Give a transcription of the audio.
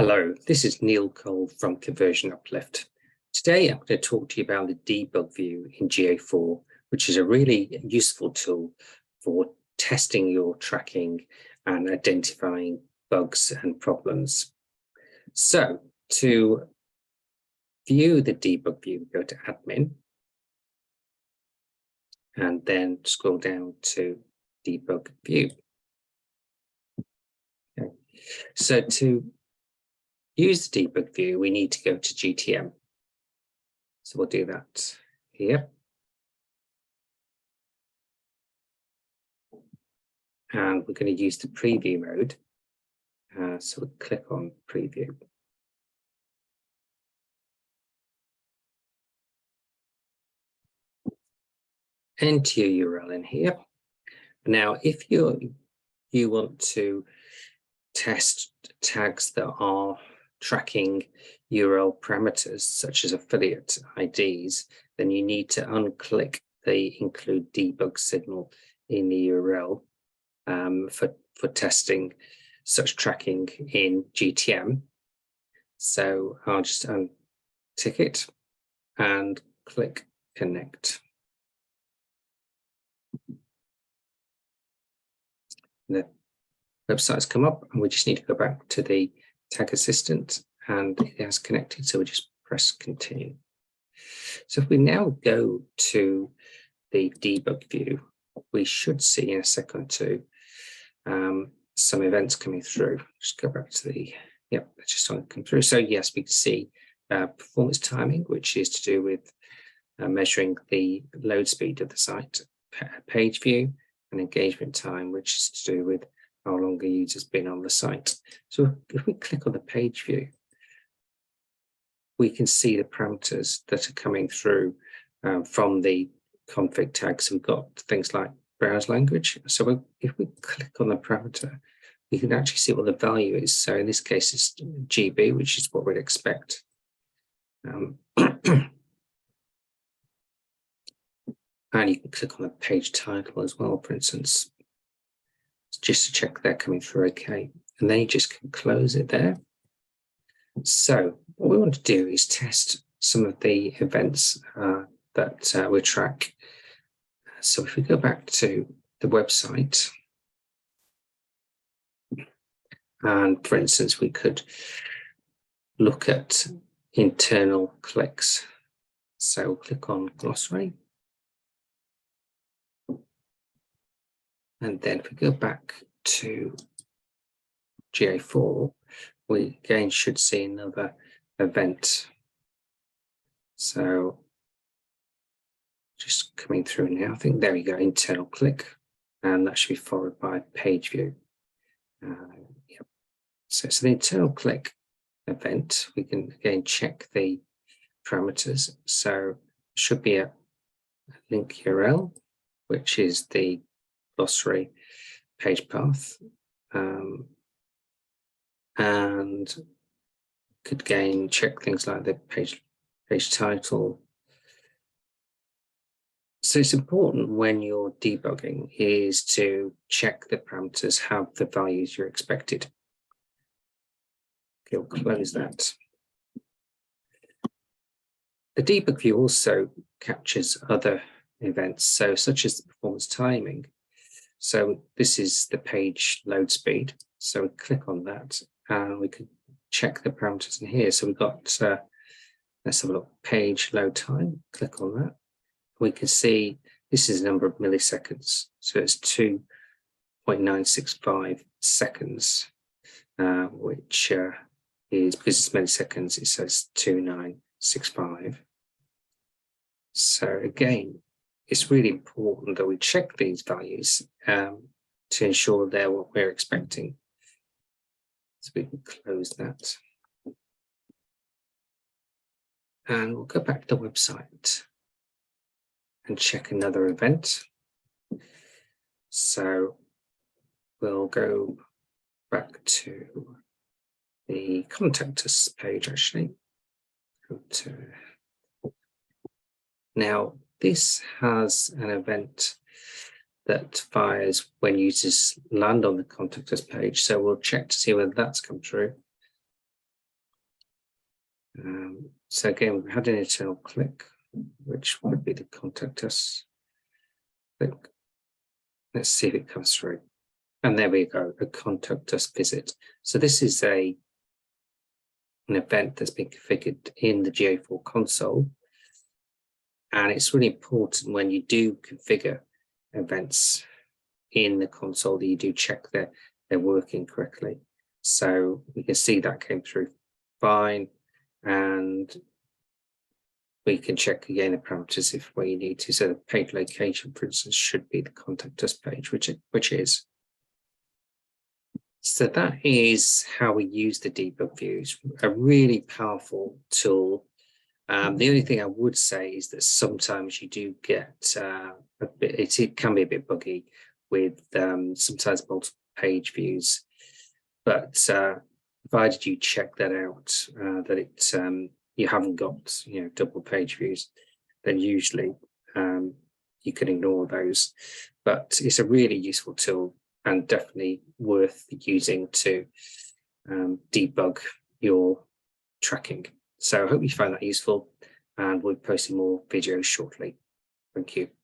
Hello, this is Neil Cole from Conversion Uplift. Today I'm going to talk to you about the debug view in GA4, which is a really useful tool for testing your tracking and identifying bugs and problems. So to view the debug view, go to Admin and then scroll down to Debug View. Okay. So to use the debug view, we need to go to GTM. So we'll do that here. And we're going to use the preview mode. So we'll click on preview. Enter your URL in here. Now, if you want to test tags that are tracking URL parameters, such as affiliate IDs, then you need to unclick the include debug signal in the URL for testing such tracking in GTM. So I'll just untick it and click connect. The website's come up and we just need to go back to the tag assistant and it has connected, so we just press continue. So if we now go to the debug view, we should see in a second or two some events coming through. Just go back to the, yep, it's just starting to come through. So yes, we can see performance timing, which is to do with measuring the load speed of the site, page view, and engagement time, which is to do with how long a user's been on the site. So if we click on the page view, we can see the parameters that are coming through from the config tags. So we've got things like browse language. So if we click on the parameter, we can actually see what the value is. So in this case, it's GB, which is what we'd expect. And you can click on the page title as well, for instance, just to check they're coming through okay. And then you just can close it there. So what we want to do is test some of the events that we track. So if we go back to the website, and for instance, we could look at internal clicks. So we'll click on glossary. And then if we go back to GA4, we again should see another event. So just coming through now, I think there we go, internal click, and that should be followed by page view. Yep. So the internal click event, we can again check the parameters. So should be a link URL, which is the glossary page path, and could again check things like the page title. So it's important when you're debugging is to check the parameters have the values you're expected. Okay, we'll close that. The debug view also captures other events, so such as the performance timing. So this is the page load speed. So we click on that and we can check the parameters in here. So we've got, let's have a look, page load time, click on that. We can see this is a number of milliseconds. So it's 2.965 seconds, which is, because it's milliseconds, it says 2965. So again, it's really important that we check these values to ensure they're what we're expecting. So we can close that. And we'll go back to the website and check another event. So we'll go back to the contact us page actually. Go to, now this has an event that fires when users land on the contact us page. So we'll check to see whether that's come true. So again, we've had an internal click, which would be the contact us click. Let's see if it comes through. And there we go, a contact us visit. So this is an event that's been configured in the GA4 console. And it's really important when you do configure events in the console that you do check they're working correctly. So we can see that came through fine. And we can check again the parameters if where you need to. So the page location, for instance, should be the contact us page, which is. So that is how we use the debug views, a really powerful tool. The only thing I would say is that sometimes you do get a bit, it can be a bit buggy with sometimes multiple page views, but provided you check that out, that it you haven't got double page views, then usually you can ignore those. But it's a really useful tool and definitely worth using to debug your tracking. So I hope you found that useful, and we'll be posting more videos shortly. Thank you.